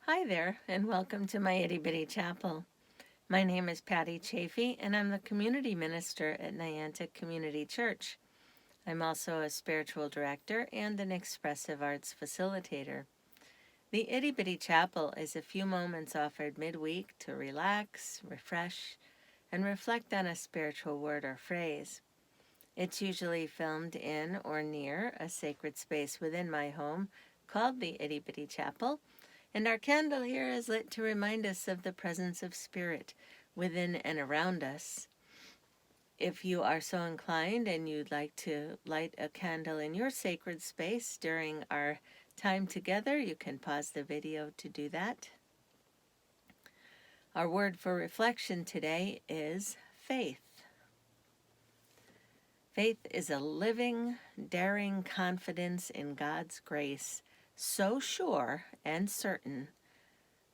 Hi there, and welcome to my Itty Bitty Chapel. My name is Patty Chaffee, and I'm the community minister at Niantic Community Church. I'm also a spiritual director and an expressive arts facilitator. The Itty Bitty Chapel is a few moments offered midweek to relax, refresh, and reflect on a spiritual word or phrase. It's usually filmed in or near a sacred space within my home called the Itty Bitty Chapel, and our candle here is lit to remind us of the presence of Spirit within and around us. If you are so inclined and you'd like to light a candle in your sacred space during our time together, you can pause the video to do that. Our word for reflection today is faith. Faith is a living, daring confidence in God's grace, so sure and certain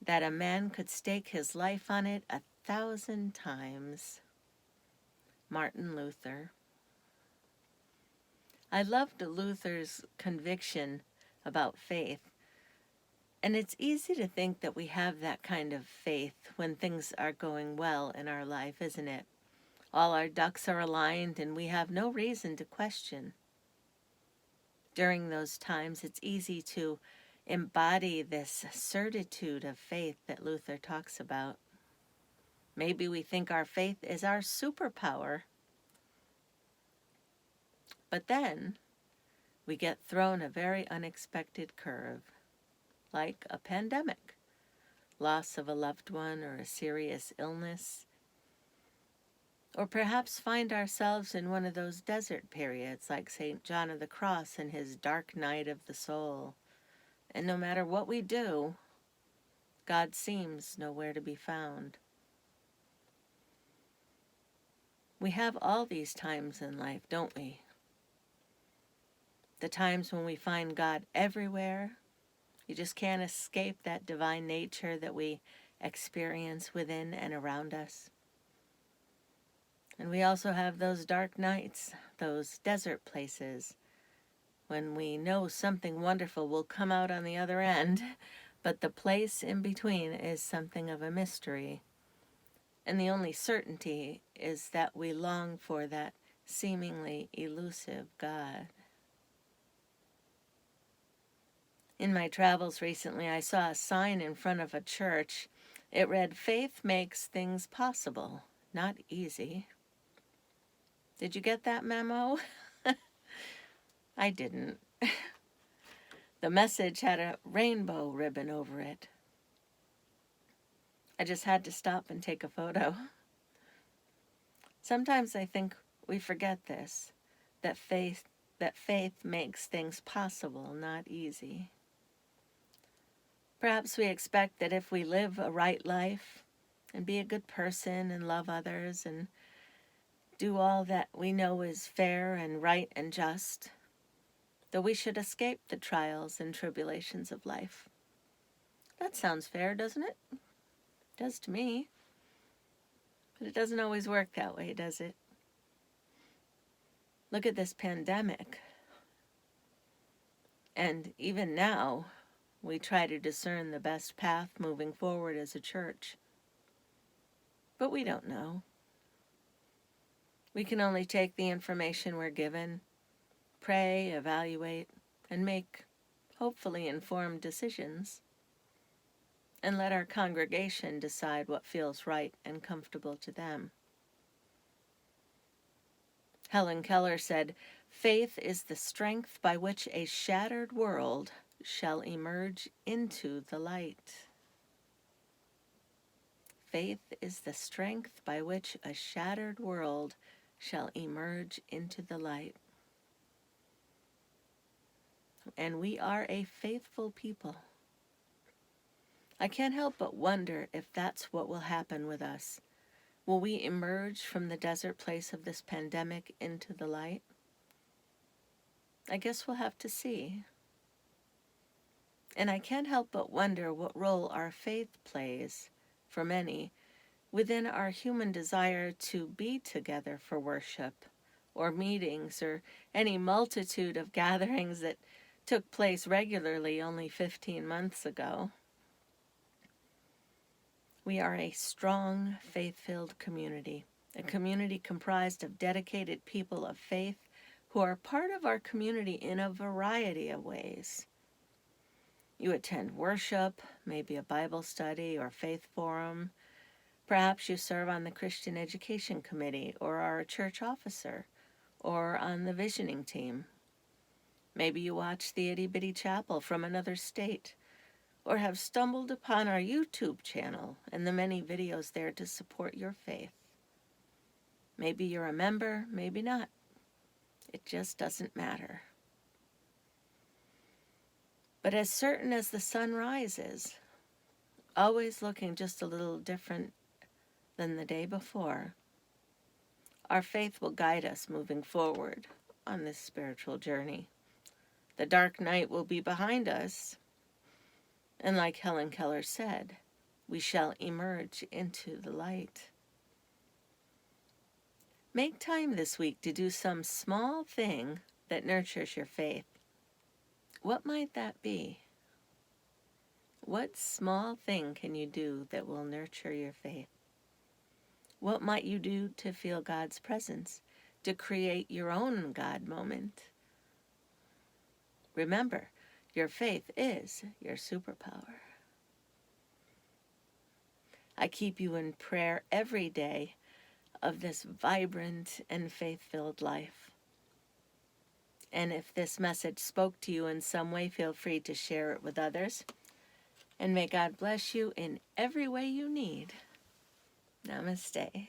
that a man could stake his life on it 1,000 times. Martin Luther. I loved Luther's conviction about faith, and it's easy to think that we have that kind of faith when things are going well in our life, isn't it? All our ducks are aligned and we have no reason to question. During those times, it's easy to embody this certitude of faith that Luther talks about. Maybe we think our faith is our superpower. But then we get thrown a very unexpected curve, like a pandemic, loss of a loved one or a serious illness, or perhaps find ourselves in one of those desert periods like St. John of the Cross in his dark night of the soul. And no matter what we do, God seems nowhere to be found. We have all these times in life, don't we? The times when we find God everywhere. You just can't escape that divine nature that we experience within and around us. And we also have those dark nights, those desert places, when we know something wonderful will come out on the other end, but the place in between is something of a mystery. And the only certainty is that we long for that seemingly elusive God. In my travels recently, I saw a sign in front of a church. It read, "Faith makes things possible, not easy." Did you get that memo? I didn't. The message had a rainbow ribbon over it. I just had to stop and take a photo. Sometimes I think we forget this, that faith makes things possible, not easy. Perhaps we expect that if we live a right life and be a good person and love others and do all that we know is fair and right and just, that we should escape the trials and tribulations of life. That sounds fair, doesn't it? It does to me. But it doesn't always work that way, does it? Look at this pandemic. And even now, we try to discern the best path moving forward as a church. But we don't know. We can only take the information we're given, pray, evaluate, and make hopefully informed decisions, and let our congregation decide what feels right and comfortable to them. Helen Keller said, "Faith is the strength by which a shattered world shall emerge into the light." Faith is the strength by which a shattered world shall emerge into the light. And we are a faithful people. I can't help but wonder if that's what will happen with us. Will we emerge from the desert place of this pandemic into the light? I guess we'll have to see. And I can't help but wonder what role our faith plays, for many, within our human desire to be together for worship, or meetings, or any multitude of gatherings that took place regularly only 15 months ago. We are a strong, faith-filled community, a community comprised of dedicated people of faith who are part of our community in a variety of ways. You attend worship, maybe a Bible study or faith forum. Perhaps you serve on the Christian Education Committee or are a church officer or on the visioning team. Maybe you watch the Itty Bitty Chapel from another state or have stumbled upon our YouTube channel and the many videos there to support your faith. Maybe you're a member, maybe not. It just doesn't matter. But as certain as the sun rises, always looking just a little different than the day before, our faith will guide us moving forward on this spiritual journey. The dark night will be behind us, and like Helen Keller said, we shall emerge into the light. Make time this week to do some small thing that nurtures your faith. What might that be? What small thing can you do that will nurture your faith? What might you do to feel God's presence, to create your own God moment? Remember, your faith is your superpower. I keep you in prayer every day of this vibrant and faith-filled life. And if this message spoke to you in some way, feel free to share it with others. And may God bless you in every way you need. Namaste.